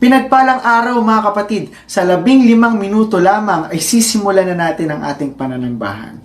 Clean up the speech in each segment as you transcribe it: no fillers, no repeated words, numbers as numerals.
Pinagpalang araw mga kapatid, sa 15 minuto lamang ay sisimulan na natin ang ating pananambahan.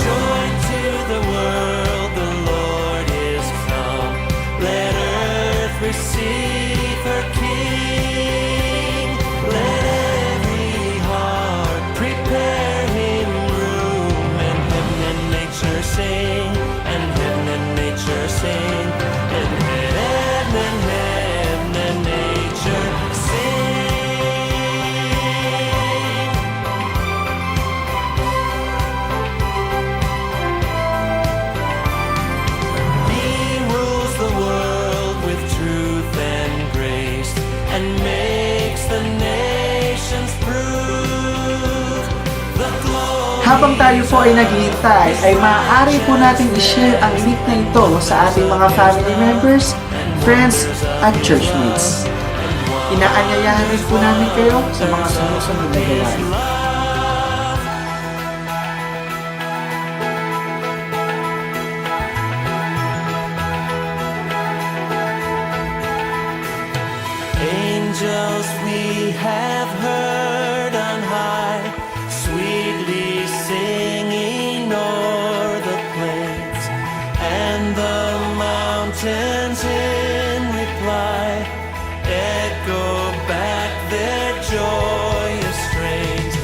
Joy to the world, the Lord is come. Let earth receive her King. Let every heart prepare him room. And heaven and nature sing, and heaven and nature sing, and heaven and nature sing. He rules the world with truth and grace, and makes the nations prove the glory. Habang tayo po ay naghihintay, ay maaari po natin i-share ang link na ito sa ating mga family members, friends, at churchmates. Inaanyayahan rin po namin kayo sa mga sumusunod na gawain. Angels we have heard on high, sweetly singing o'er the plains, and the mountains in reply echo back their joyous strains.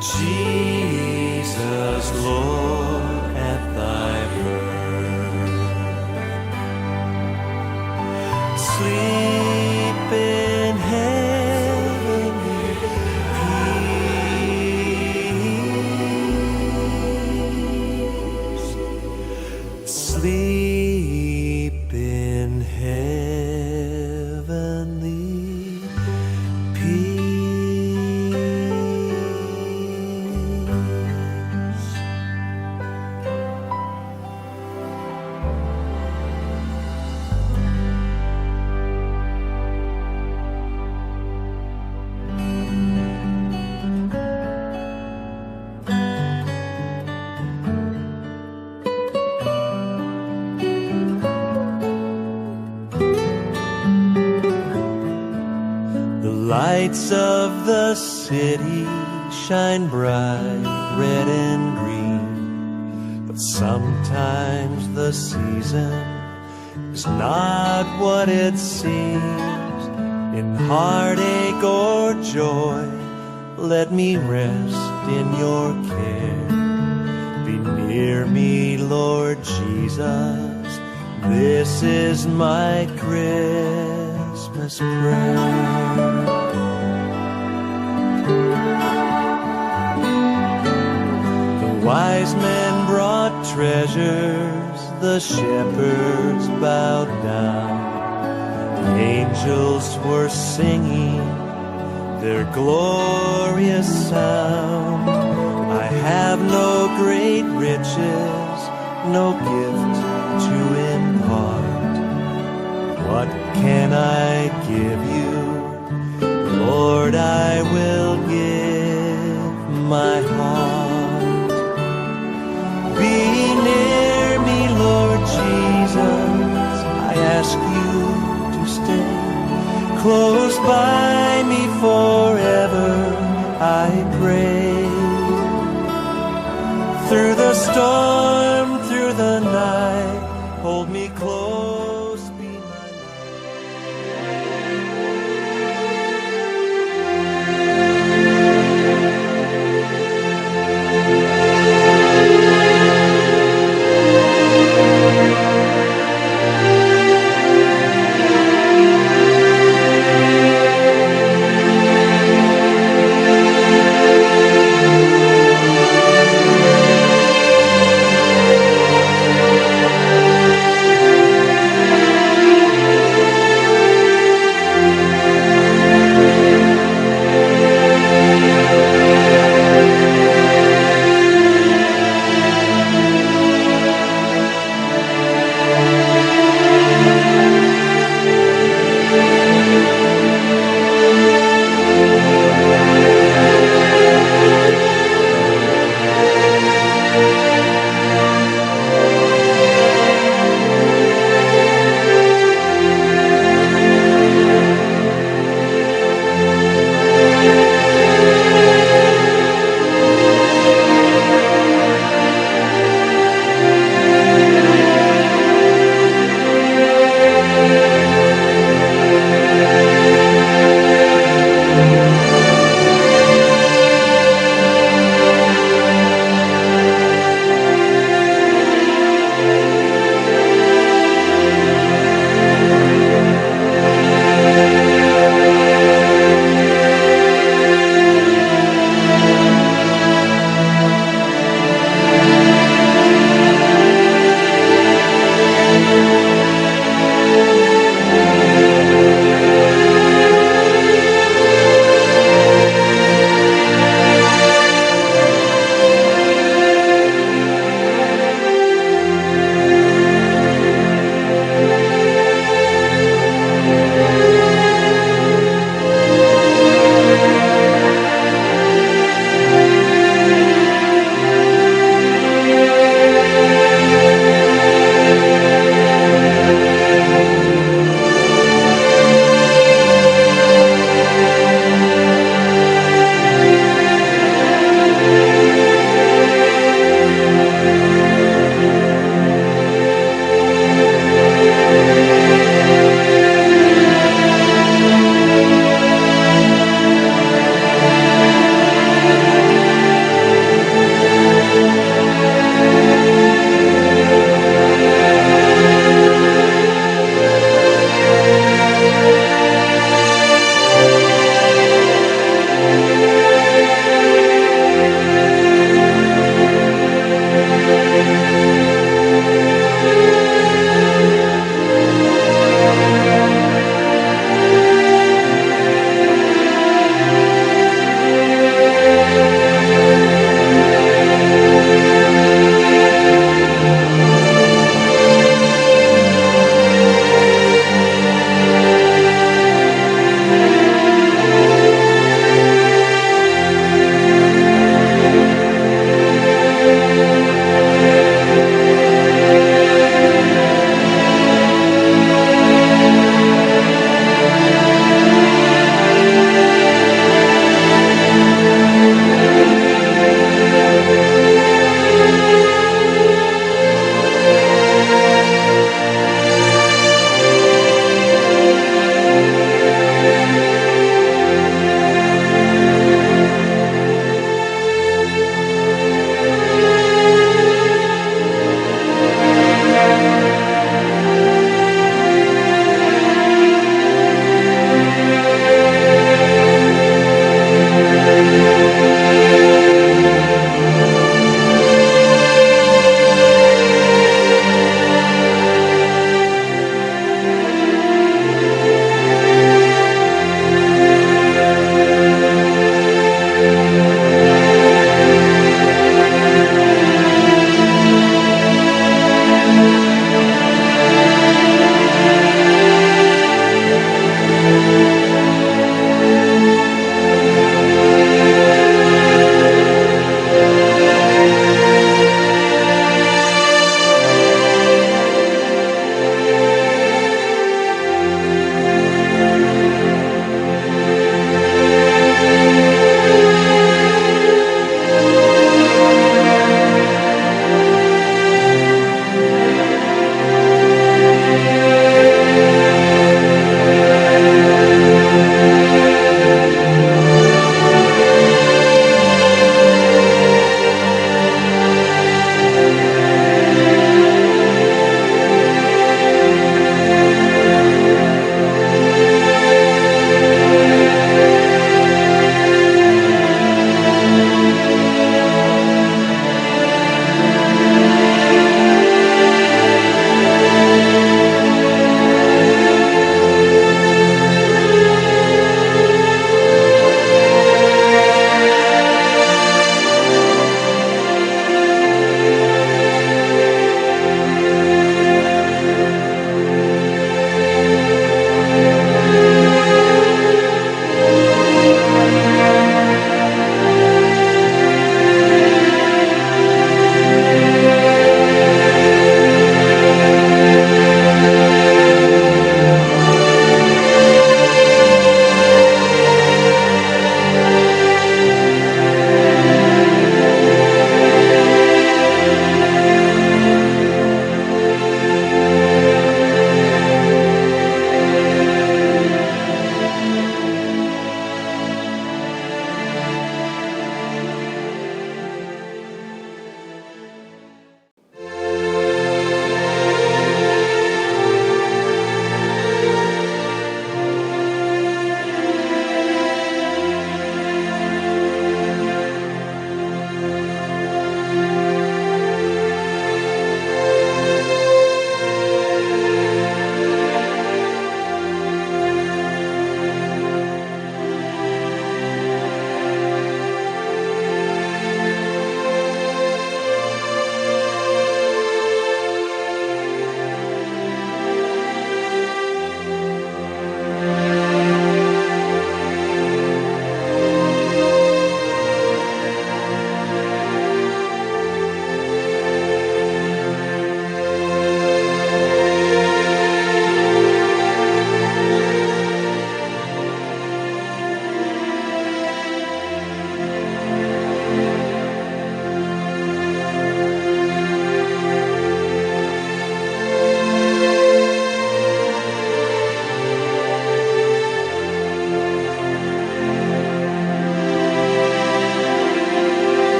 Jesus, Lord, at thy birth, sleep in heavenly peace, sleep in heavenly peace. The lights of the city shine bright, red and green, but sometimes the season is not what it seems. In heartache or joy, let me rest in your care. Be near me, Lord Jesus, this is my Christmas prayer. The wise men brought treasures, the shepherds bowed down. The angels were singing their glorious sound. I have no great riches, no gift to impart. What can I give you? Lord, I will give my heart. Be near me, Lord Jesus, I ask you to stay close by me forever, I pray. Through the storm, through the night, hold me close, be my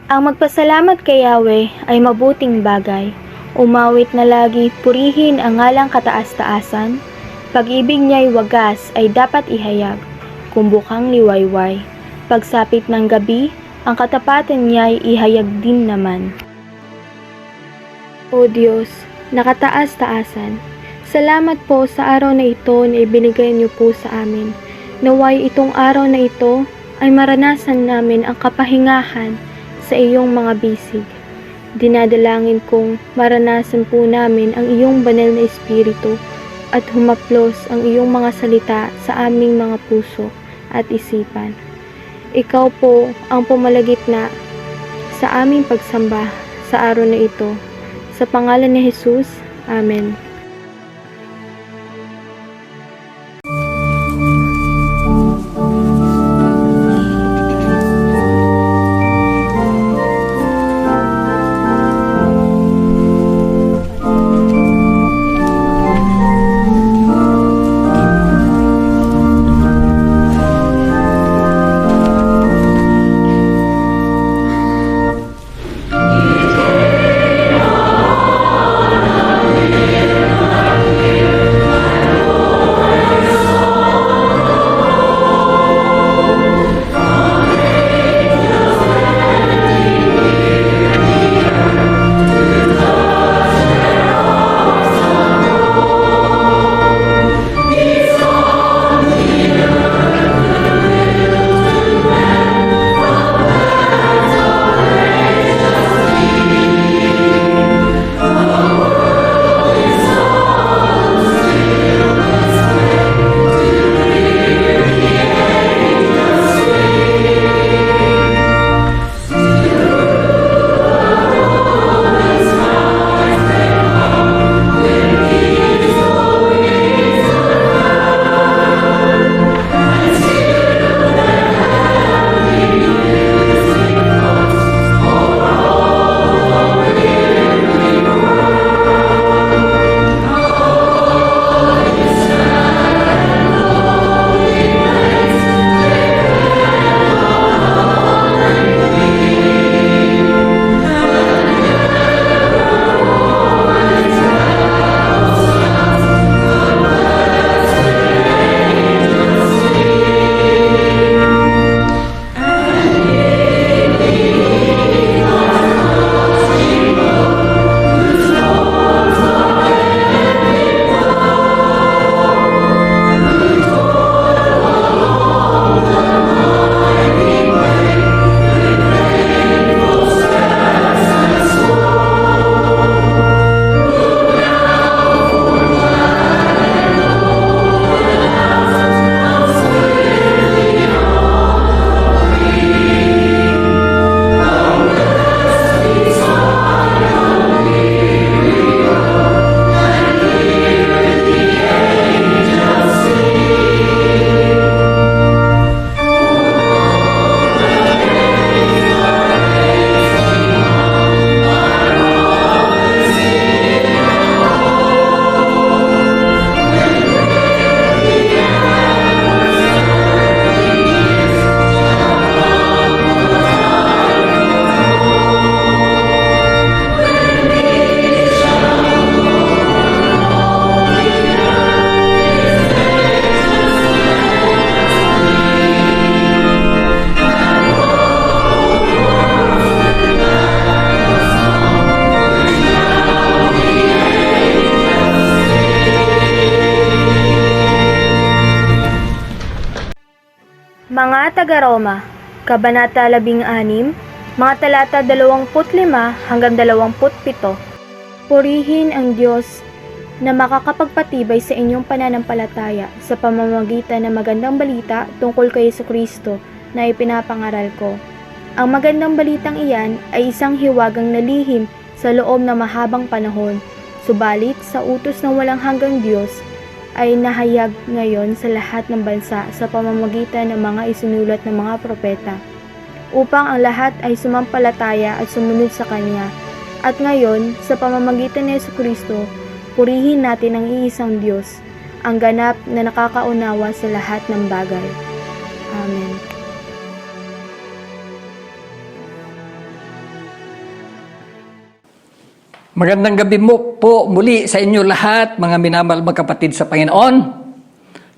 Ang magpasalamat kay Yahweh ay mabuting bagay. Umawit na lagi, purihin ang ngalang kataas-taasan. Pag-ibig niya'y wagas ay dapat ihayag, kumbukang liwayway. Pagsapit ng gabi, ang katapatan niya'y ihayag din naman. O Diyos, nakataas-taasan, salamat po sa araw na ito na ibinigay niyo po sa amin. Naway itong araw na ito ay maranasan namin ang kapahingahan sa iyong mga bisig. Dinadalangin kong maranasan po namin ang iyong banal na espiritu at humaplos ang iyong mga salita sa aming mga puso at isipan. Ikaw po ang pumalagitna sa aming pagsamba sa araw na ito. Sa pangalan ni Jesus, Amen. Mga taga-Roma, Kabanata 16, mga talata 25 hanggang 27. Purihin ang Diyos na makakapagpatibay sa inyong pananampalataya sa pamamagitan ng magandang balita tungkol kay Jesucristo na ipinapangaral ko. Ang magandang balitang iyan ay isang hiwagang nalihim sa loob ng mahabang panahon, subalit sa utos ng walang hanggang Diyos ay nahayag ngayon sa lahat ng bansa sa pamamagitan ng mga isinulat ng mga propeta, upang ang lahat ay sumampalataya at sumunod sa Kanya. At ngayon, sa pamamagitan ni Jesucristo, purihin natin ang iisang Diyos, ang ganap na nakakaunawa sa lahat ng bagay. Amen. Magandang gabi mo po muli sa inyo lahat, mga minamahal mga kapatid sa Panginoon.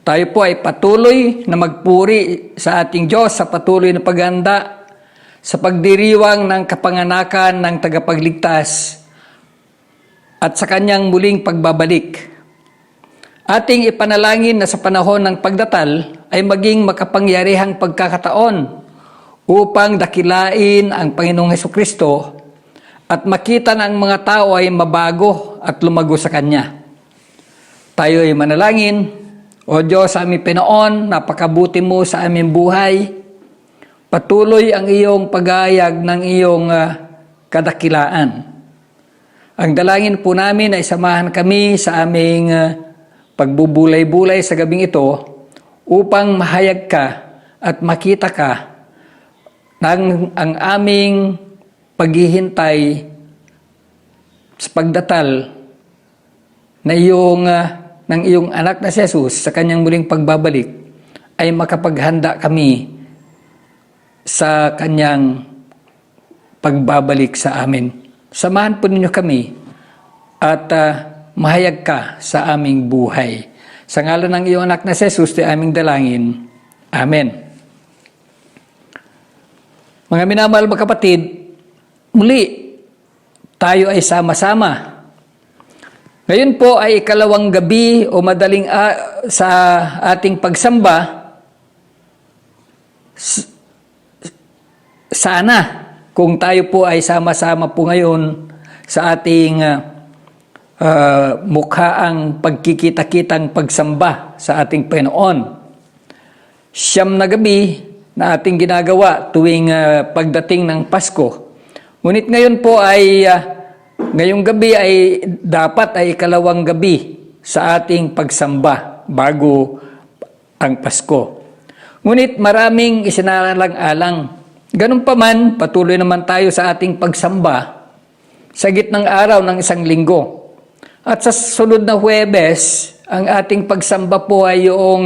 Tayo po ay patuloy na magpuri sa ating Diyos sa patuloy na paghanda sa pagdiriwang ng kapanganakan ng tagapagligtas at sa kanyang muling pagbabalik. Ating ipanalangin na sa panahon ng pagdatal ay maging makapangyarihang pagkakataon upang dakilain ang Panginoong Hesukristo at makita na ang mga tao ay mabago at lumago sa Kanya. Tayo ay manalangin. O Diyos, aming Panginoon, napakabuti mo sa aming buhay. Patuloy ang iyong pag-aayag ng iyong kadakilaan. Ang dalangin po namin ay samahan kami sa aming pagbubulay-bulay sa gabing ito upang mahayag ka at makita ka ng ang aming paghihintay sa pagdatal na ng iyong anak na si Jesus sa kanyang muling pagbabalik ay makapaghanda kami sa kanyang pagbabalik sa amin. Samahan po ninyo kami at mahayag ka sa aming buhay. Sa ngalan ng iyong anak na si Jesus, di aming dalangin. Amen. Mga minamahal mga kapatid, muli, tayo ay sama-sama. Ngayon po ay ikalawang gabi o madaling sa ating pagsamba. Sana kung tayo po ay sama-sama po ngayon sa ating mukhaang pagkikita-kitang pagsamba sa ating Panginoon. Siyam na gabi na ating ginagawa tuwing pagdating ng Pasko. Ngunit ngayon po ay, ngayong gabi ay dapat ay ikalawang gabi sa ating pagsamba bago ang Pasko. Ngunit maraming isinalalang-alang. Ganun pa man, patuloy naman tayo sa ating pagsamba sa gitnang araw ng isang linggo. At sa sunod na Huwebes, ang ating pagsamba po ay yung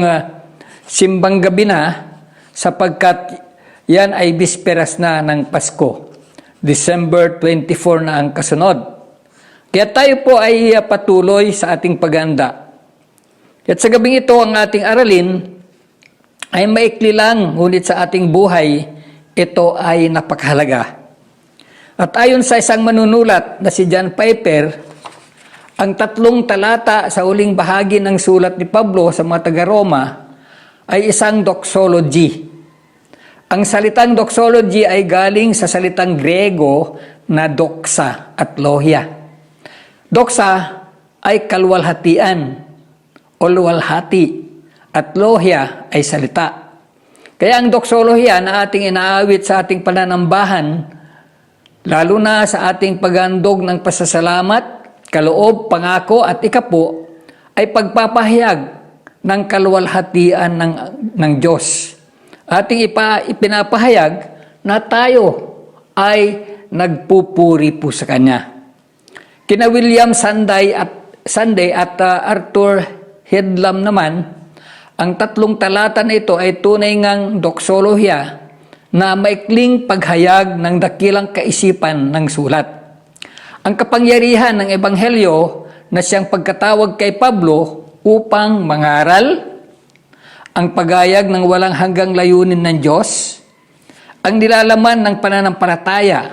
simbang gabi na sapagkat yan ay bisperas na ng Pasko. December 24 na ang kasunod. Kaya tayo po ay patuloy sa ating paghanda. At sa gabing ito, ang ating aralin ay maikli lang, ngunit sa ating buhay, ito ay napakahalaga. At ayon sa isang manunulat na si John Piper, ang 3 talata sa huling bahagi ng sulat ni Pablo sa mga taga-Roma ay isang doxology. Ang salitang doxology ay galing sa salitang Grego na doxa at lohia. Doxa ay kalwalhatian o luwalhati at lohia ay salita. Kaya ang doxolohiya na ating inaawit sa ating pananambahan, lalo na sa ating paghandog ng pasasalamat, kaloob, pangako at ikapo, ay pagpapahayag ng kaluwalhatian ng Diyos. Ating ipinapahayag na tayo ay nagpupuri po sa Kanya. Kina William Sunday at Arthur Hedlam naman, ang 3 talata na ito ay tunay ngang doxolohiya na maikling paghayag ng dakilang kaisipan ng sulat. Ang kapangyarihan ng Ebanghelyo na siyang pagkatawag kay Pablo upang mangaral, ang paghayag ng walang hanggang layunin ng Diyos, ang nilalaman ng pananampalataya,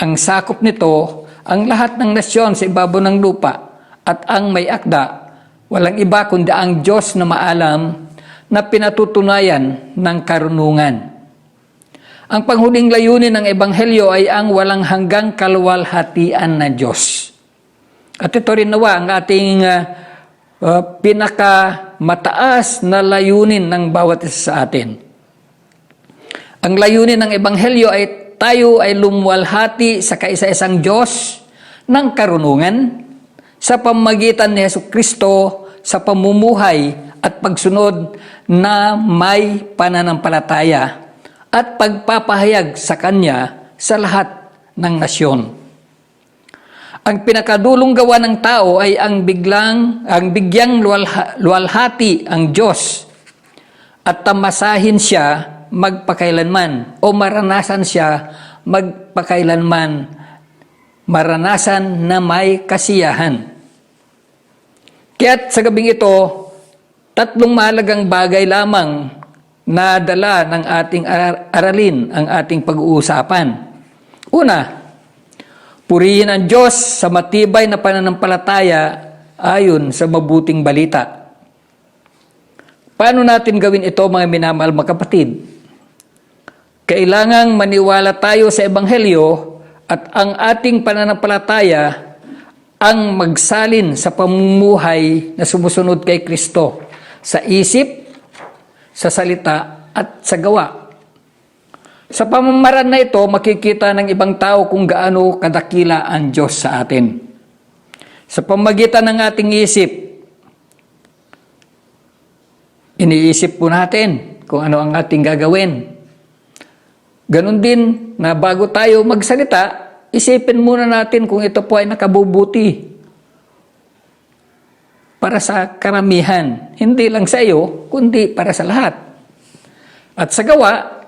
ang sakop nito, ang lahat ng nasyon sa ibabaw ng lupa, at ang may akda, walang iba kundi ang Diyos na maalam na pinatutunayan ng karunungan. Ang panghuling layunin ng Ebanghelyo ay ang walang hanggang kaluwalhatian na Diyos. At ito rin nawa ang ating pinakamataas na layunin ng bawat isa sa atin. Ang layunin ng Ebanghelyo ay tayo ay lumwalhati sa kaisa-isang Diyos ng karunungan sa pamamagitan ni Hesukristo sa pamumuhay at pagsunod na may pananampalataya at pagpapahayag sa Kanya sa lahat ng nasyon. Ang pinakadulong gawa ng tao ay ang bigyang luwalhati ang Diyos at tamasahin siya magpakailanman o maranasan siya magpakailanman maranasan na may kasiyahan. Kaya't sa gabing ito, tatlong mahalagang bagay lamang na dala ng ating aralin ang ating pag-uusapan. Una, purihin ang Diyos sa matibay na pananampalataya ayon sa mabuting balita. Paano natin gawin ito, mga minamahal mga kapatid? Kailangang maniwala tayo sa Ebanghelyo at ang ating pananampalataya ang magsalin sa pamumuhay na sumusunod kay Kristo sa isip, sa salita at sa gawa. Sa pamamaraan na ito, makikita ng ibang tao kung gaano kadakila ang Diyos sa atin. Sa pamagitan ng ating isip, iniisip po natin kung ano ang ating gagawin. Ganon din na bago tayo magsalita, isipin muna natin kung ito po ay nakabubuti para sa karamihan. Hindi lang sa iyo, kundi para sa lahat. At sa gawa,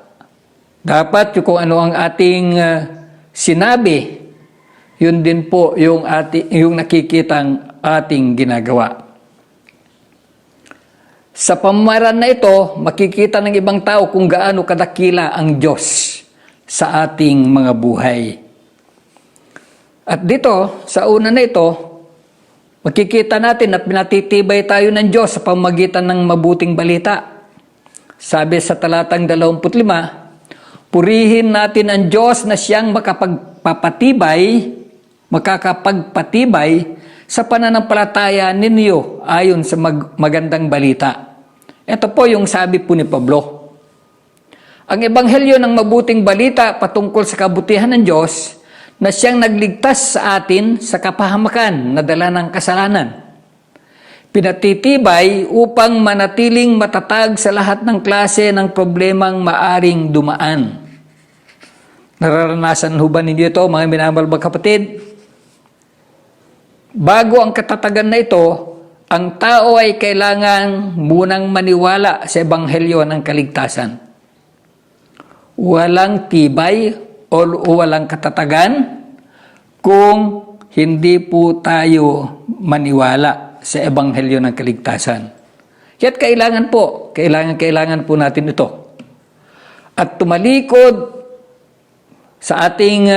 dapat kung ano ang ating sinabi, yun din po yung nakikitang ating ginagawa. Sa pamamaraan na ito, makikita ng ibang tao kung gaano kadakila ang Diyos sa ating mga buhay. At dito, sa una na ito, makikita natin at pinatitibay tayo ng Diyos sa pamamagitan ng mabuting balita. Sabi sa talatang 25, purihin natin ang Diyos na siyang makakapagpatibay sa pananampalataya ninyo ayon sa magandang balita. Ito po yung sabi po ni Pablo. Ang ebanghelyo ng mabuting balita patungkol sa kabutihan ng Diyos na siyang nagligtas sa atin sa kapahamakan na dala ng kasalanan. Pinatitibay upang manatiling matatag sa lahat ng klase ng problemang maaring dumaan. Nararanasan ho ba ninyo ito, mga minamahal mga kapatid? Bago ang katatagan na ito, ang tao ay kailangan munang maniwala sa ebanghelyo ng kaligtasan. Walang tibay o walang katatagan kung hindi po tayo maniwala sa ebanghelyo ng kaligtasan. Kaya't kailangan po natin ito. At tumalikod sa ating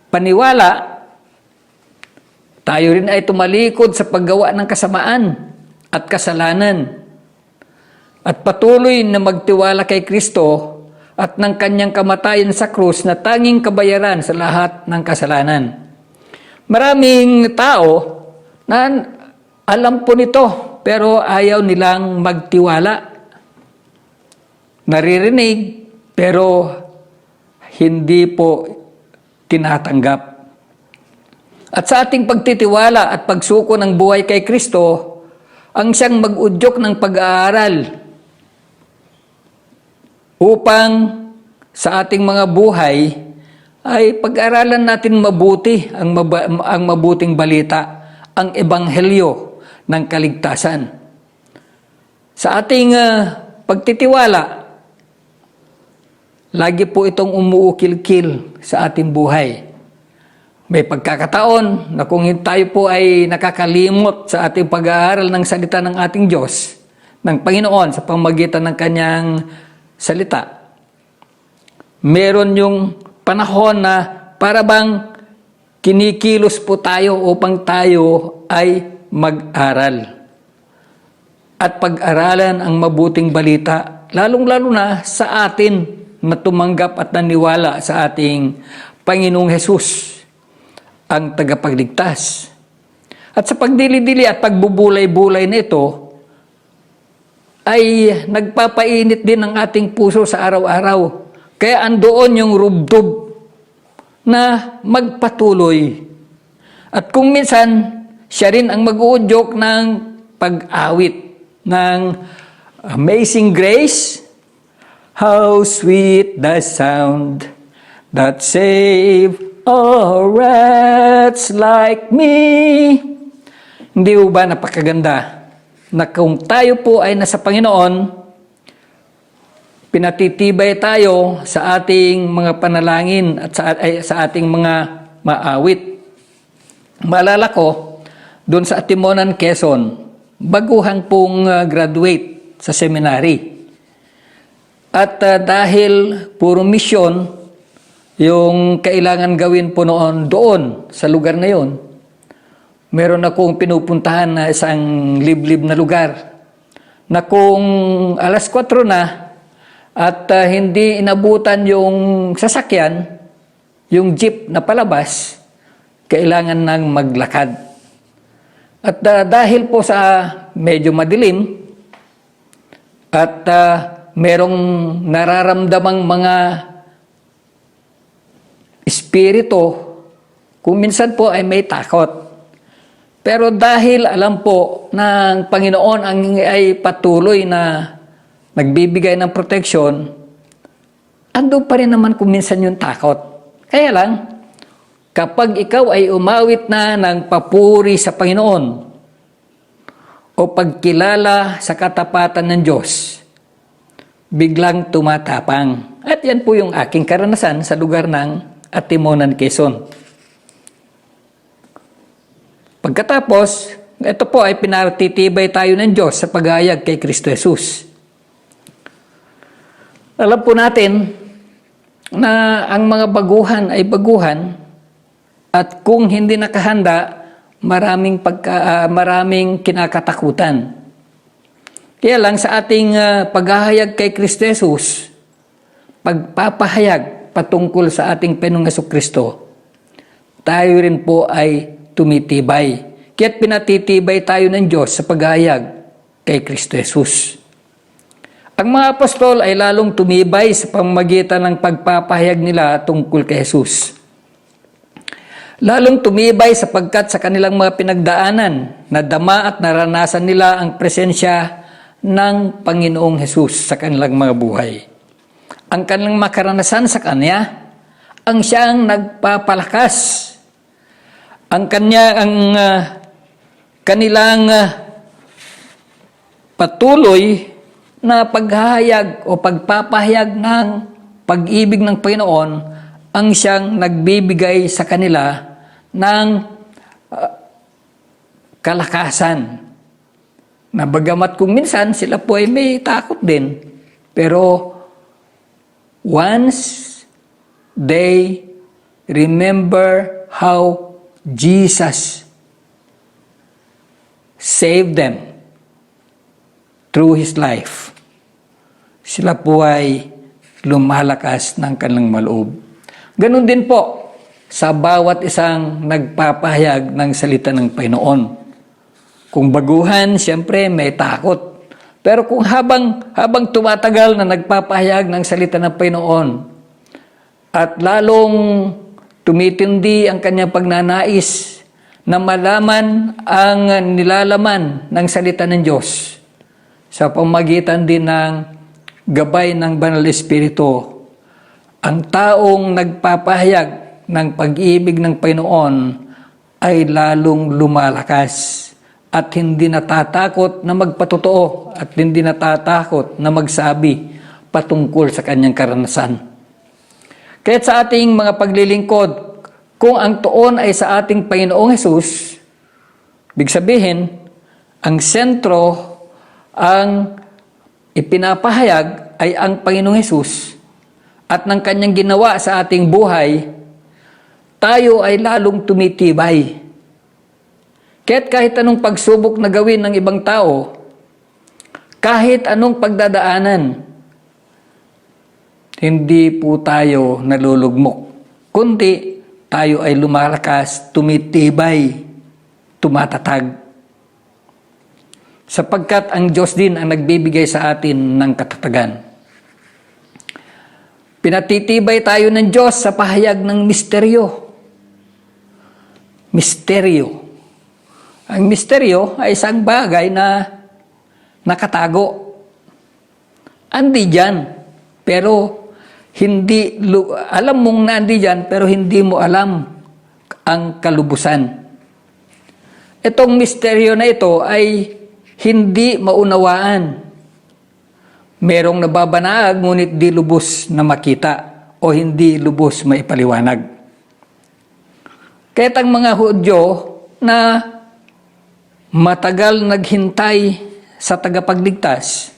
paniwala, tayo rin ay tumalikod sa paggawa ng kasamaan at kasalanan. At patuloy na magtiwala kay Kristo at ng kanyang kamatayan sa krus na tanging kabayaran sa lahat ng kasalanan. Maraming tao na alam po nito pero ayaw nilang magtiwala. Naririnig pero hindi po tinatanggap. At sa ating pagtitiwala at pagsuko ng buhay kay Kristo, ang siyang mag-udyok ng pag-aaral upang sa ating mga buhay ay pag-aralan natin mabuti ang mabuting balita, ang ebanghelyo ng kaligtasan. Sa ating pagtitiwala, lagi po itong umuukil-kil sa ating buhay. May pagkakataon na kung tayo po ay nakakalimot sa ating pag-aaral ng salita ng ating Diyos, ng Panginoon sa pamamagitan ng kanyang salita, meron yung panahon na para bang kinikilos po tayo upang tayo ay mag-aral at pag-aralan ang mabuting balita, lalong-lalo na sa atin na tumanggap at naniwala sa ating Panginoong Hesus, ang tagapagligtas. At sa pagdili-dili at pagbubulay-bulay nito, ay nagpapainit din ang ating puso sa araw-araw. Kaya andoon yung rubdob na magpatuloy. At kung minsan, siya rin ang mag-uudyok ng pag-awit ng Amazing Grace. How sweet the sound that saved a wretch like me. Hindi ba napakaganda na kung tayo po ay nasa Panginoon, pinatitibay tayo sa ating mga panalangin at sa ating mga maawit. Maalala ko, doon sa Timonan, Quezon, baguhan pong graduate sa seminary. At dahil puro misyon, yung kailangan gawin po noon doon sa lugar na yon, meron akong pinupuntahan na isang liblib na lugar na kung alas 4 na at hindi inabutan yung sasakyan, yung jeep na palabas, kailangan nang maglakad. At dahil po sa medyo madilim at merong nararamdamang mga espiritu, kung minsan po ay may takot. Pero dahil alam po ng Panginoon ay patuloy na nagbibigay ng proteksyon, ando pa rin naman kung minsan yung takot. Kaya lang, kapag ikaw ay umawit na ng papuri sa Panginoon o pagkilala sa katapatan ng Diyos, biglang tumatapang. At yan po yung aking karanasan sa lugar ng Timonan, Quezon. Pagkatapos, ito po ay pinatitibay tayo ng Diyos sa paghahayag kay Kristo Jesus. Alam po natin na ang mga baguhan ay baguhan at kung hindi nakahanda, maraming kinakatakutan. Kaya lang sa ating paghahayag kay Kristo Jesus, pagpapahayag patungkol sa ating Panginoong Jesucristo, tayo rin po ay tumitibay. Kaya't pinatitibay tayo ng Diyos sa paghahayag kay Kristo Jesus. Ang mga apostol ay lalong tumibay sa pamamagitan ng pagpapahayag nila tungkol kay Jesus. Lalong tumibay sapagkat sa kanilang mga pinagdaanan, nadama at naranasan nila ang presensya ng Panginoong Jesus sa kanilang mga buhay. Ang kanilang makaranasan sa Kanya, ang siyang nagpapalakas. Ang kanilang patuloy na paghahayag o pagpapahayag ng pag-ibig ng Panginoon ang siyang nagbibigay sa kanila ng kalakasan. Na bagamat kung minsan sila po ay may takot din, pero once they remember how Jesus saved them through His life, sila po ay lumalakas ng kanilang maloob. Ganon din po sa bawat isang nagpapahayag ng salita ng Panginoon. Kung baguhan, siyempre may takot. Pero kung habang tumatagal na nagpapahayag ng salita ng Panginoon at lalong tumitindi ang kanyang pagnanais na malaman ang nilalaman ng salita ng Diyos sa pamagitan din ng gabay ng Banal Espiritu, ang taong nagpapahayag ng pag-ibig ng Panginoon ay lalong lumalakas at hindi natatakot na magpatotoo at hindi natatakot na magsabi patungkol sa kanyang karanasan. Kaya sa ating mga paglilingkod, kung ang tuon ay sa ating Panginoong Hesus, ibig sabihin, ang sentro, ang ipinapahayag ay ang Panginoong Hesus at ng kanyang ginawa sa ating buhay, tayo ay lalong tumitibay. Kaya't kahit anong pagsubok na gawin ng ibang tao, kahit anong pagdadaanan, hindi po tayo nalulugmok, kundi tayo ay lumalakas, tumitibay, tumatatag. Sapagkat ang Diyos din ang nagbibigay sa atin ng katatagan. Pinatitibay tayo ng Diyos sa pahayag ng misteryo. Misteryo. Ang misteryo ay isang bagay na nakatago. Andi dyan, pero hindi, alam mong nandi dyan, pero hindi mo alam ang kalubusan. Itong misteryo na ito ay hindi maunawaan. Merong nababanaag ngunit di lubos na makita o hindi lubos maipaliwanag. Kaya't ang mga Hudyo na matagal naghintay sa tagapagligtas,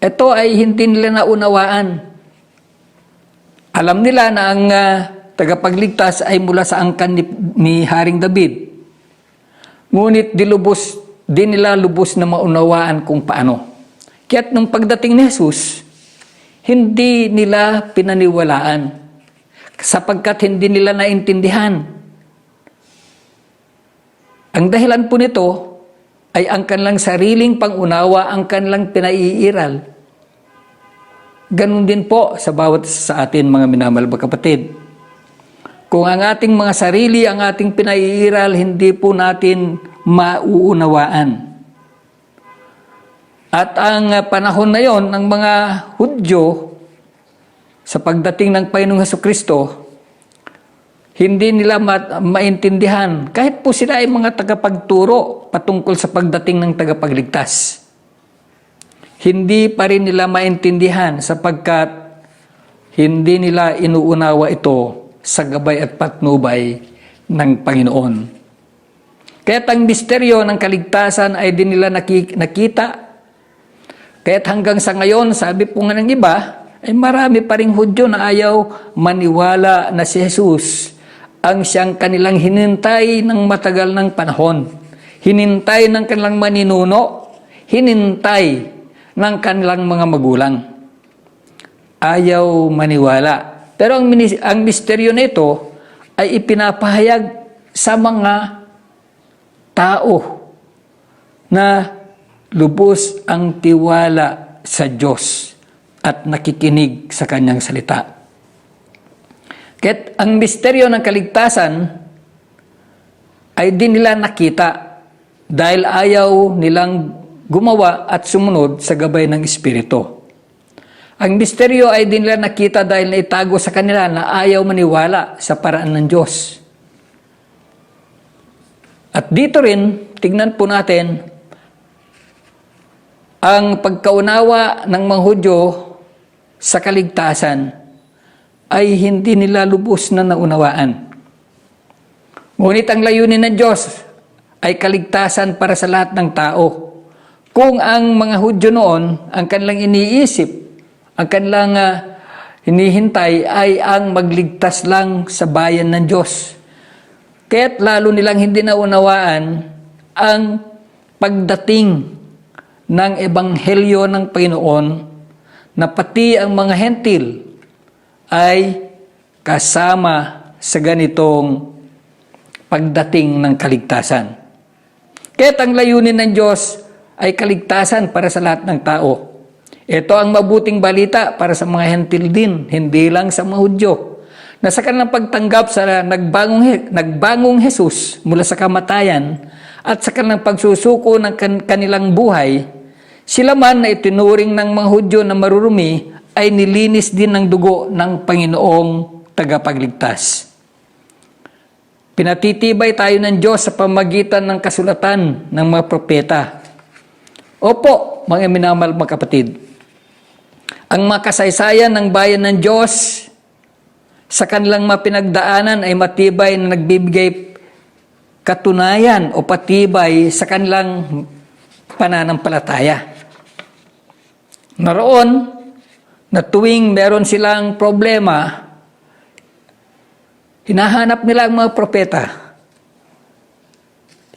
ito ay hindi nila naunawaan. Alam nila na ang tagapagligtas ay mula sa angkan ni Haring David. Ngunit di nila lubos na maunawaan kung paano. Kaya't nung pagdating ni Jesus, hindi nila pinaniwalaan sapagkat hindi nila naintindihan. Ang dahilan po nito ay ang kanilang sariling pangunawa, ang kanilang pinaiiral. Ganun din po sa bawat sa atin, mga minamahal na kapatid. Kung ang ating mga sarili, ang ating pinaiiral, hindi po natin mauunawaan. At ang panahon na yon ng mga Hudyo sa pagdating ng Panginoong Hesukristo, hindi nila maintindihan kahit po sila ay mga tagapagturo patungkol sa pagdating ng tagapagligtas. Hindi pa rin nila maintindihan sapagkat hindi nila inuunawa ito sa gabay at patnubay ng Panginoon. Kaya't ang misteryo ng kaligtasan ay di nila nakita. Kaya't hanggang sa ngayon, sabi po nga ng iba, ay marami pa ring Hudyo na ayaw maniwala na si Jesus ang siyang kanilang hinintay ng matagal ng panahon. Hinintay ng kanilang maninuno, hinintay ng kanilang mga magulang. Ayaw maniwala. Pero ang misteryo nito ay ipinapahayag sa mga tao na lubos ang tiwala sa Diyos at nakikinig sa kanyang salita. Kaya't ang misteryo ng kaligtasan ay di nila nakita dahil ayaw nilang gumawa at sumunod sa gabay ng Espiritu. Ang misteryo ay di nila nakita dahil naitago sa kanila na ayaw maniwala sa paraan ng Diyos. At dito rin, tignan po natin ang pagkaunawa ng mga Hudyo sa kaligtasan ay hindi nila lubos na naunawaan. Ngunit ang layunin ng Diyos ay kaligtasan para sa lahat ng tao. Kung ang mga Hudyo noon, ang kanilang iniisip, ang kanilang hinihintay ay ang magligtas lang sa bayan ng Diyos. Kaya't lalo nilang hindi naunawaan ang pagdating ng ebanghelyo ng Panginoon na pati ang mga hentil ay kasama sa ganitong pagdating ng kaligtasan. Kaya't ang layunin ng Diyos ay kaligtasan para sa lahat ng tao. Ito ang mabuting balita para sa mga hentil din, hindi lang sa mga Hudyo, na sa kanilang pagtanggap sa nagbangong Jesus mula sa kamatayan at sa kanilang pagsusuko ng kanilang buhay, sila man na itinuring ng mga Hudyo na marurumi ay nilinis din ng dugo ng Panginoong tagapagligtas. Pinatitibay tayo ng Diyos sa pamagitan ng kasulatan ng mga propeta. Opo, mga minamahal mga kapatid, ang makasaysayan ng bayan ng Diyos sa kanilang mapinagdaanan ay matibay na nagbibigay katunayan o patibay sa kanilang pananampalataya. Naroon, na tuwing meron silang problema, hinahanap nila ang mga propeta.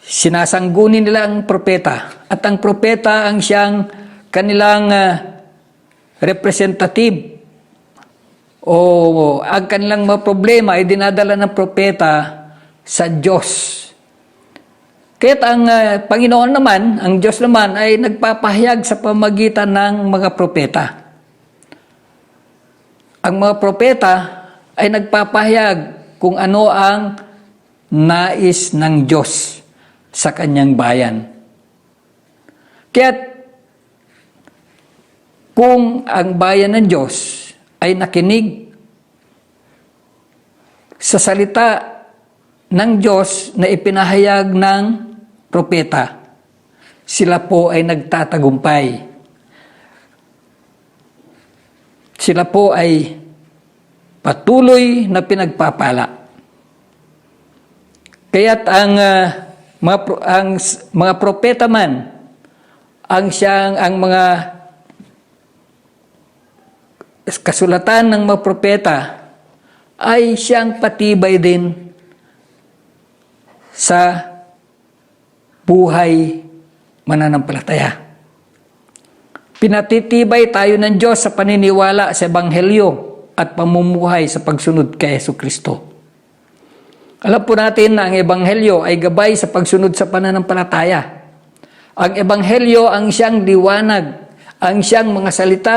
Sinasanggunin nila ang propeta. At ang propeta ang siyang kanilang representative. O ang kanilang mga problema ay dinadala ng propeta sa Diyos. Kaya't ang Panginoon naman, ang Diyos naman ay nagpapahayag sa pamagitan ng mga propeta. Ang mga propeta ay nagpapahayag kung ano ang nais ng Diyos sa kanyang bayan. Kaya't kung ang bayan ng Diyos ay nakinig sa salita ng Diyos na ipinahayag ng propeta, sila po ay nagtatagumpay sila po ay patuloy na pinagpapala. Kaya't ang mga propeta man, ang mga kasulatan ng mga propeta ay siyang patibay din sa buhay mananampalataya. Pinatitibay tayo ng Diyos sa paniniwala sa Ebanghelyo at pamumuhay sa pagsunod kay Jesucristo. Alam po natin na ang Ebanghelyo ay gabay sa pagsunod sa pananampalataya. Ang Ebanghelyo ang siyang liwanag, ang siyang mga salita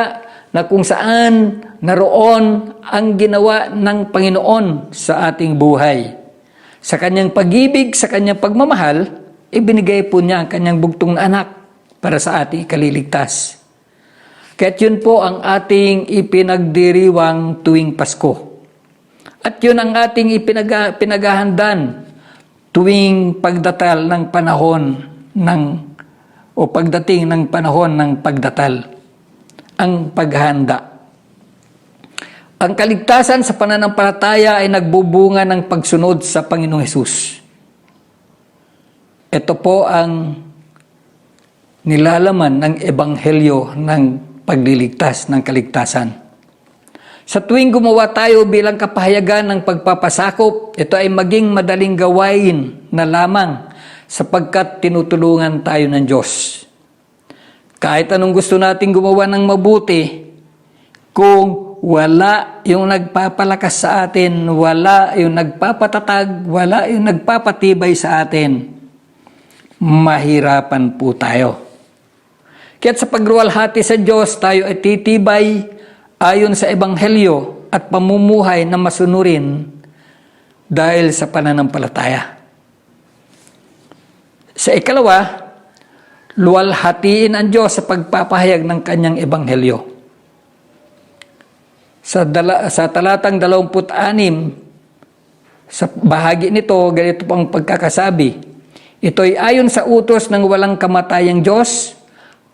na kung saan naroon ang ginawa ng Panginoon sa ating buhay. Sa kanyang pag-ibig, sa kanyang pagmamahal, ibinigay po niya ang kanyang bugtong na anak para sa ating kaliligtas. Kaya't yun po ang ating ipinagdiriwang tuwing Pasko. At yun ang ating pinaghahandan tuwing pagdatal ng panahon pagdating ng panahon ng pagdatal. Ang paghahanda. Ang kaligtasan sa pananampalataya ay nagbubunga ng pagsunod sa Panginoong Hesus. Ito po ang nilalaman ng Ebanghelyo ng pagliligtas ng kaligtasan. Sa tuwing gumawa tayo bilang kapahayagan ng pagpapasakop, ito ay maging madaling gawain na lamang sapagkat tinutulungan tayo ng Diyos. Kahit anong gusto nating gumawa ng mabuti, kung wala yung nagpapalakas sa atin, wala yung nagpapatatag, wala yung nagpapatibay sa atin, mahirapan po tayo. Kaya't sa pagluwalhati sa Diyos, tayo ay titibay ayon sa Ebanghelyo at pamumuhay na masunurin dahil sa pananampalataya. Sa ikalawa, luwalhatiin ang Diyos sa pagpapahayag ng kanyang Ebanghelyo. Sa talatang 26, sa bahagi nito, ganito po ang pagkakasabi. Ito ay ayon sa utos ng walang kamatayang Diyos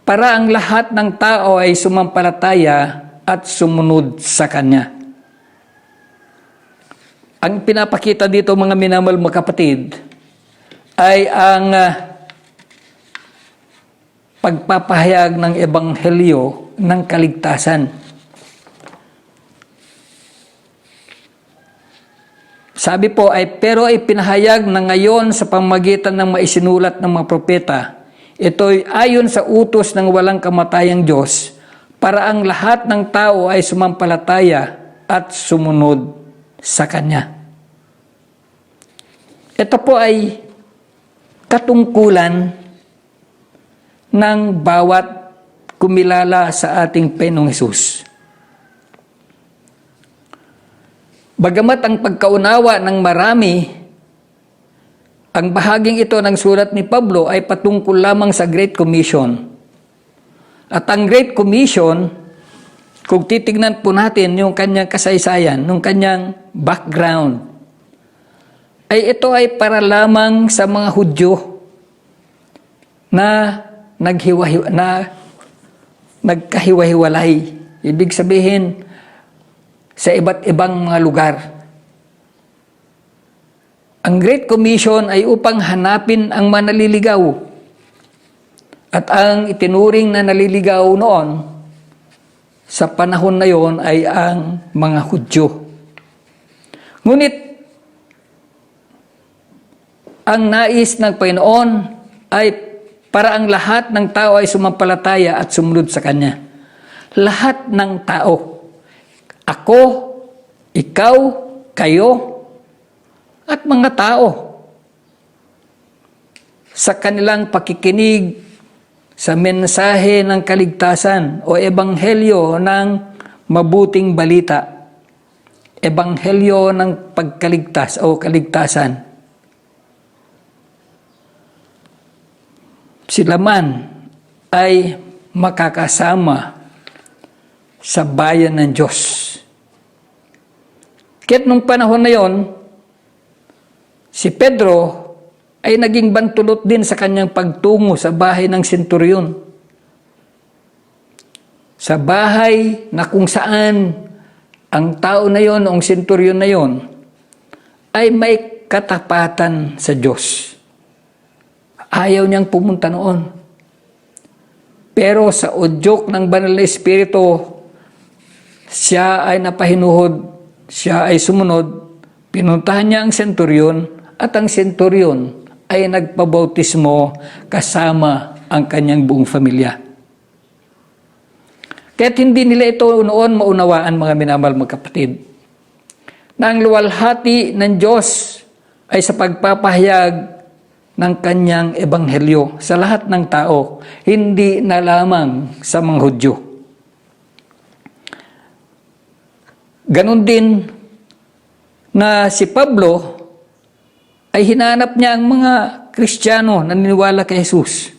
para ang lahat ng tao ay sumampalataya at sumunod sa Kanya. Ang pinapakita dito mga minamahal mga kapatid ay ang pagpapahayag ng Ebanghelyo ng kaligtasan. Sabi po pero ay pinahayag na ngayon sa pamamagitan ng maisinulat ng mga propeta. Ito ay ayon sa utos ng walang kamatayang Diyos para ang lahat ng tao ay sumampalataya at sumunod sa Kanya. Ito po ay katungkulan ng bawat kumilala sa ating Panginoong Hesus. Bagamat ang pagkaunawa ng marami, ang bahaging ito ng sulat ni Pablo ay patungkol lamang sa Great Commission. At ang Great Commission, kung titignan po natin yung kanyang kasaysayan, yung kanyang background, ay ito ay para lamang sa mga Hudyo na nagkahiwa-hiwalay. Ibig sabihin, sa iba't ibang mga lugar. Ang Great Commission ay upang hanapin ang manaliligaw. At ang itinuring na naliligaw noon sa panahon na yon ay ang mga Hudyo. Ngunit ang nais ng Panginoon ay para ang lahat ng tao ay sumampalataya at sumunod sa Kanya. Lahat ng tao. Ako, ikaw, kayo, at mga tao. Sa kanilang pakikinig sa mensahe ng kaligtasan o ebanghelyo ng mabuting balita. Ebanghelyo ng pagkaligtas o kaligtasan. Sila man ay makakasama sa bayan ng Diyos. Kaya't nung panahon na yon, si Pedro ay naging bantulot din sa kanyang pagtungo sa bahay ng senturyon. sa bahay na kung saan ang tao na yon, ang senturyon na yon, ay may katapatan sa Diyos. Ayaw niyang pumunta noon. Pero sa udyok ng Banal na Espiritu, siya ay napahinuhod, siya ay sumunod, pinuntahan niya ang senturyon, at ang senturyon ay nagpabautismo kasama ang kanyang buong pamilya. Kaya't hindi nila ito noon maunawaan, mga minamahal mga kapatid, na ang luwalhati ng Diyos ay sa pagpapahayag ng kanyang ebanghelyo sa lahat ng tao, hindi na lamang sa mga Hudyo. Ganon din na si Pablo ay hinanap niya ang mga Kristiyano na naniniwala kay Jesus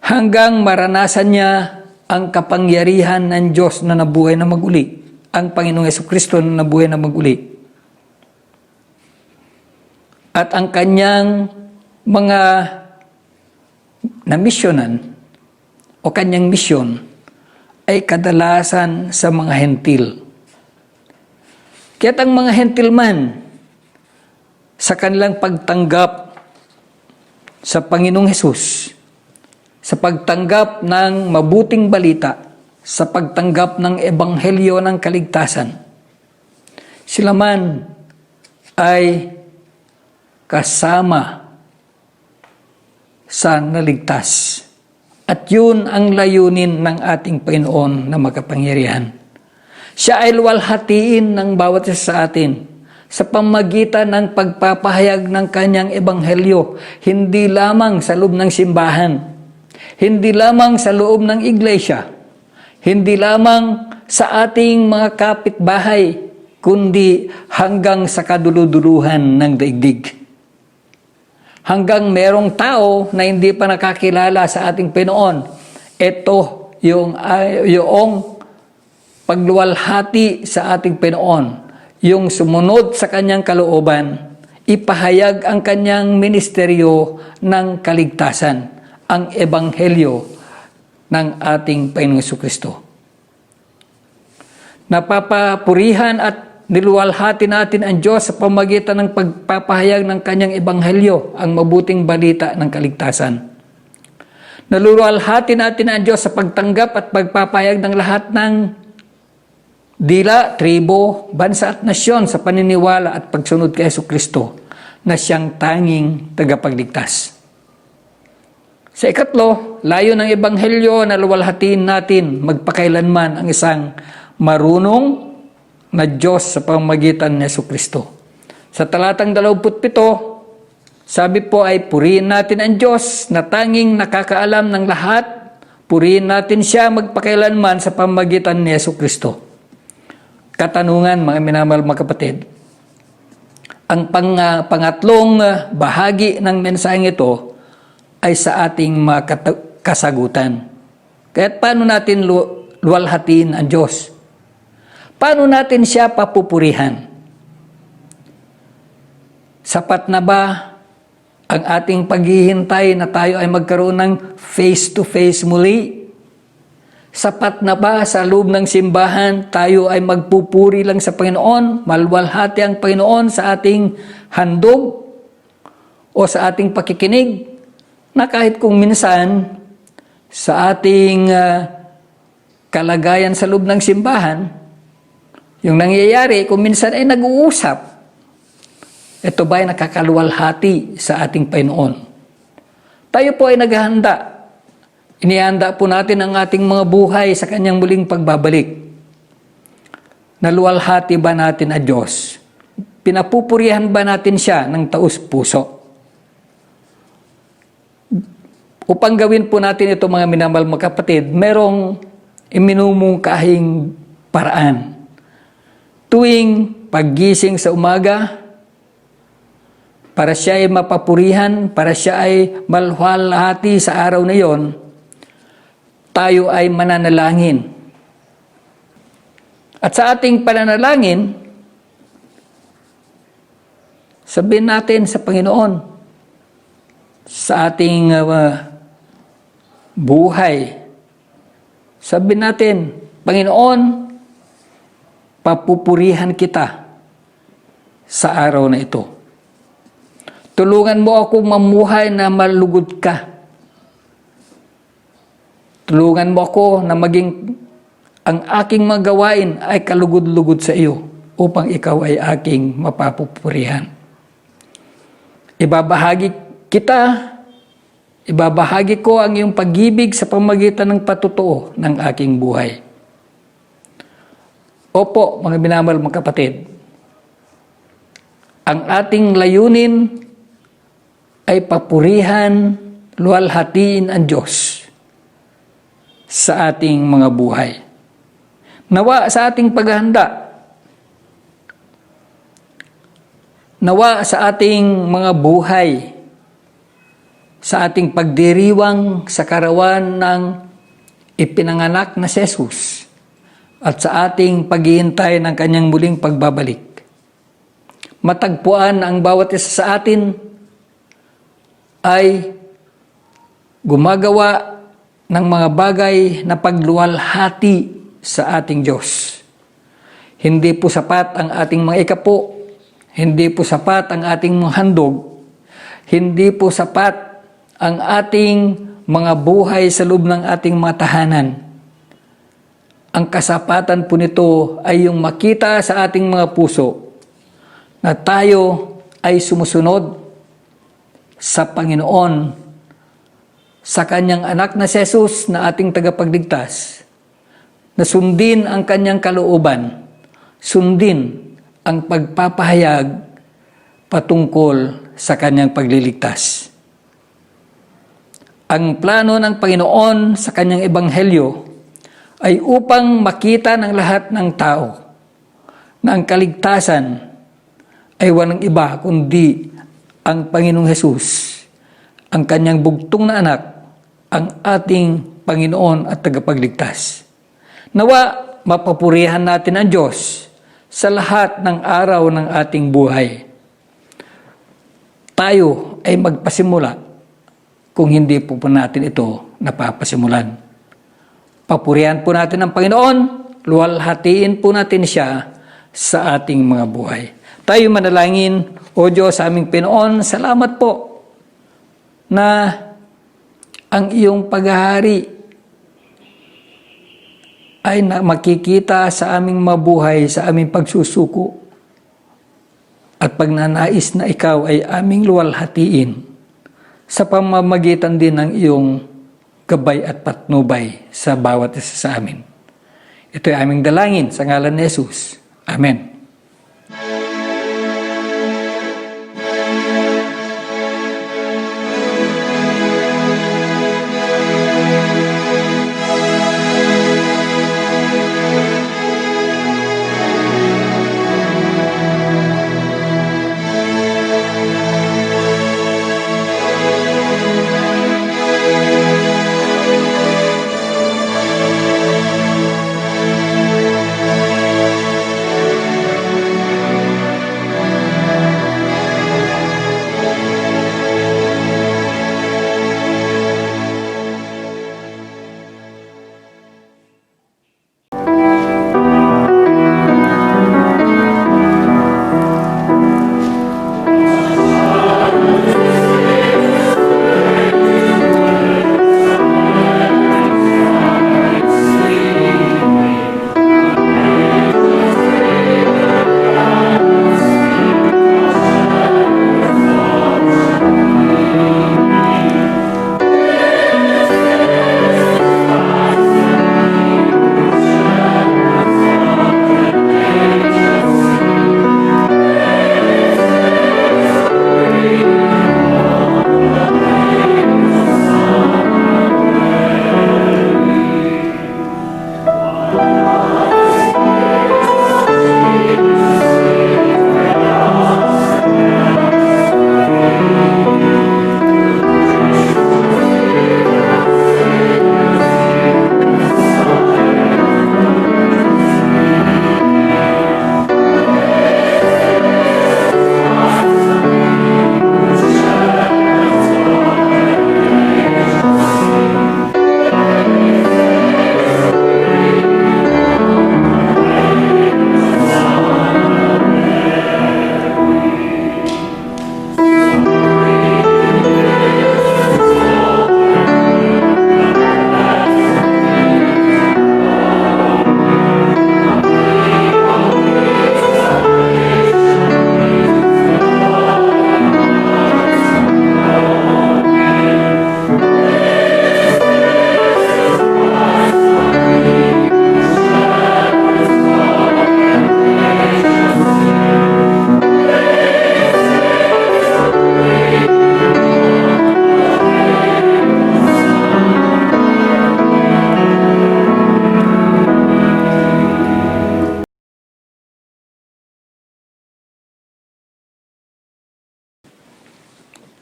hanggang maranasan niya ang kapangyarihan ng Diyos na nabuhay na maguli, ang Panginoong Jesucristo na nabuhay na maguli. At ang kanyang mga namisyonan o kanyang misyon ay kadalasan sa mga hentil. Kaya't ang mga hentil man, sa kanilang pagtanggap sa Panginoong Hesus, sa pagtanggap ng mabuting balita, sa pagtanggap ng ebanghelyo ng kaligtasan, sila man ay kasama sa naligtas. At yun ang layunin ng ating Panginoon na makapangyarihan. Siya ay luwalhatiin ng bawat isa sa atin sa pamagitan ng pagpapahayag ng kanyang ebanghelyo, hindi lamang sa loob ng simbahan, hindi lamang sa loob ng iglesia, hindi lamang sa ating mga kapitbahay, kundi hanggang sa kaduluduluhan ng daigdig. Hanggang merong tao na hindi pa nakakilala sa ating Panginoon, ito yung pagluwalhati sa ating Panginoon, yung sumunod sa kanyang kalooban, ipahayag ang kanyang ministeryo ng kaligtasan, ang ebanghelyo ng ating Panginoong Jesucristo. Napapapurihan at niluwalhati natin ang Diyos sa pamagitan ng pagpapahayag ng kanyang ebanghelyo, ang mabuting balita ng kaligtasan. Naluwalhati natin ang Diyos sa pagtanggap at pagpapahayag ng lahat ng dila, tribo, bansa at nasyon sa paniniwala at pagsunod kay Jesucristo na siyang tanging tagapagligtas. Sa ikatlo, layo ng ebanghelyo na luwalhatiin natin magpakailanman ang isang marunong na Diyos sa pamamagitan ni Jesucristo. Sa talatang 27, sabi po ay purihin natin ang Diyos na tanging nakakaalam ng lahat, purihin natin siya magpakailanman sa pamamagitan ni Jesucristo. Katanungan, mga minamahal mga kapatid, ang pangatlong bahagi ng mensaheng ito ay sa ating mga kasagutan. Kaya paano natin luwalhatiin ang Diyos? Paano natin siya papupurihan? Sapat na ba ang ating paghihintay na tayo ay magkaroon ng face-to-face muli? Sapat na ba sa loob ng simbahan tayo ay magpupuri lang sa Panginoon, malwalhati ang Panginoon sa ating handog o sa ating pakikinig, na kahit kung minsan sa ating kalagayan sa loob ng simbahan, yung nangyayari kung minsan ay nag-uusap, ito ba ay nakakaluwalhati sa ating Panginoon? Tayo po ay naghahanda. Inihanda po natin ang ating mga buhay sa kanyang muling pagbabalik. Naluwalhati ba natin ang Diyos? Pinapupurihan ba natin siya ng taus-puso? Upang gawin po natin ito, mga minamahal mga kapatid, merong iminumungkahing paraan. Tuwing paggising sa umaga, para siya ay mapapurihan, para siya ay malwalhati sa araw na yon, tayo ay mananalangin. At sa ating pananalangin, sabihin natin sa Panginoon, sa ating buhay, Sabi natin, Panginoon, papupurihan kita sa araw na ito. Tulungan mo ako mamuhay na malugod ka. Tulungan mo ako na maging ang aking mga gawain ay kalugod-lugod sa iyo upang ikaw ay aking mapapupurihan. Ibabahagi ko ang iyong pag-ibig sa pamagitan ng patutuo ng aking buhay. Opo, mga minamahal mga kapatid, ang ating layunin ay papurihan, luwalhatiin ang Diyos sa ating mga buhay. Nawa sa ating paghahanda, nawa sa ating mga buhay, sa ating pagdiriwang sa karawan ng ipinanganak na si Jesus at sa ating paghihintay ng kanyang muling pagbabalik. Matagpuan ang bawat isa sa atin ay gumagawa ng mga bagay na pagluwalhati sa ating Diyos. Hindi po sapat ang ating mga ikapo, hindi po sapat ang ating mga handog, hindi po sapat ang ating mga buhay sa loob ng ating mga tahanan. Ang kasapatan po nito ay yung makita sa ating mga puso na tayo ay sumusunod sa Panginoon, sa kanyang anak na si Jesus na ating tagapagligtas, na sundin ang kanyang kalooban, sundin ang pagpapahayag patungkol sa kanyang pagliligtas. Ang plano ng Panginoon sa kanyang ebanghelyo ay upang makita ng lahat ng tao na ang kaligtasan ay walang iba kundi ang Panginoong Hesus, ang kanyang bugtong na anak, ang ating Panginoon at tagapagligtas. Nawa, mapapurihan natin ang Diyos sa lahat ng araw ng ating buhay. Tayo ay magpasimula kung hindi po natin ito napapasimulan. Papurihan po natin ang Panginoon, luwalhatiin po natin siya sa ating mga buhay. Tayo manalangin. O Diyos, aming Panginoon, salamat po na ang iyong paghahari ay makikita sa aming mabuhay, sa aming pagsusuko. At pagnanais na ikaw ay aming luwalhatiin sa pamamagitan din ng iyong gabay at patnubay sa bawat isa sa amin. Ito ay aming dalangin sa ngalan ni Jesus. Amen.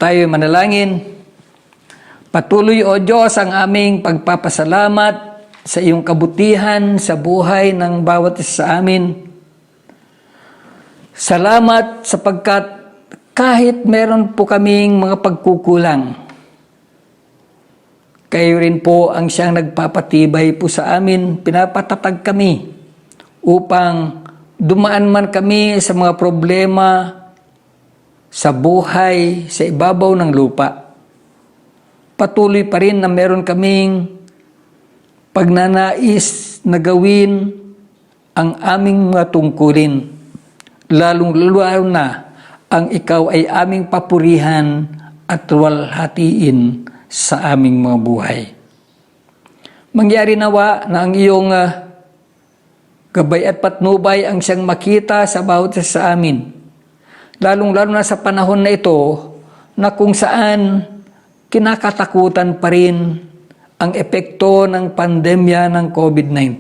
Tayo manalangin. Patuloy, O Diyos, ang aming pagpapasalamat sa iyong kabutihan sa buhay ng bawat isa sa amin. Salamat sapagkat kahit meron po kaming mga pagkukulang, kayo rin po ang siyang nagpapatibay po sa amin, pinapatatag kami upang dumaan man kami sa mga problema sa buhay, sa ibabaw ng lupa. Patuloy pa rin na meron kaming pagnanais na gawin ang aming mga tungkulin. Lalong-lalo na ang ikaw ay aming papurihan at walhatiin sa aming mga buhay. Mangyari nawa na ang iyong gabay at patnubay ang siyang makita sa bawat isa sa amin. Lalong-lalo na sa panahon na ito na kung saan kinakatakutan pa rin ang epekto ng pandemya ng COVID-19.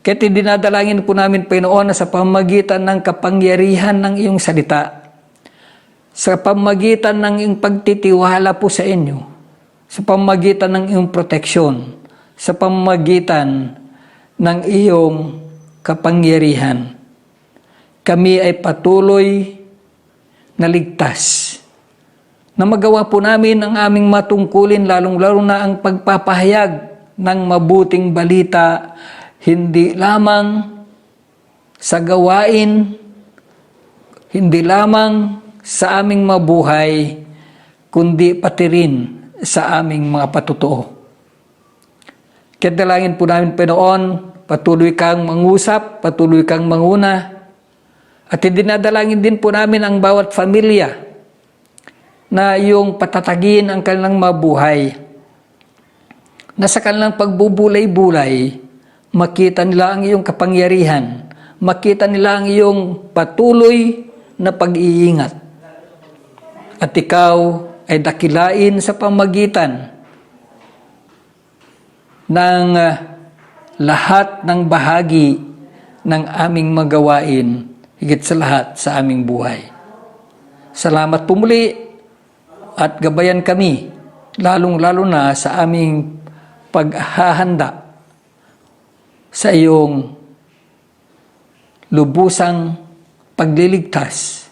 Kaya dinadalangin po namin, Panginoon, na sa pamamagitan ng kapangyarihan ng iyong salita, sa pamamagitan ng iyong pagtitiwala po sa inyo, sa pamamagitan ng iyong proteksyon, sa pamamagitan ng iyong kapangyarihan, kami ay patuloy na ligtas, na magawa po namin ang aming matungkulin, lalong-lalo na ang pagpapahayag ng mabuting balita, hindi lamang sa gawain, hindi lamang sa aming mabuhay, kundi pati rin sa aming mga patutuo. Kaya dalangin po namin, Panginoon, patuloy kang mangusap, patuloy kang manguna, at dinadalangin din po namin ang bawat pamilya na iyong patatagin ang kanilang mabuhay, na sa kanilang pagbubulay-bulay, makita nila ang iyong kapangyarihan, makita nila ang iyong patuloy na pag-iingat. At ikaw ay dakilain sa pamagitan ng lahat ng bahagi ng aming magawain, higit sa lahat sa aming buhay. Salamat po muli at gabayan kami, lalong-lalo na sa aming paghahanda sa iyong lubusang pagliligtas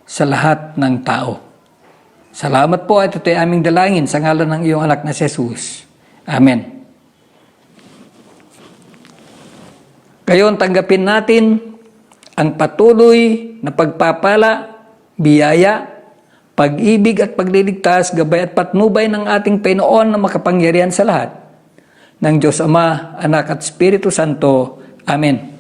sa lahat ng tao. Salamat po at ito'y aming dalangin sa ngalan ng iyong anak na si Jesus. Amen. Ngayon, tanggapin natin ang patuloy na pagpapala, biyaya, pag-ibig at pagliligtas, gabay at patnubay ng ating Panginoon na makapangyarihan sa lahat, ng Diyos Ama, Anak at Espiritu Santo. Amen.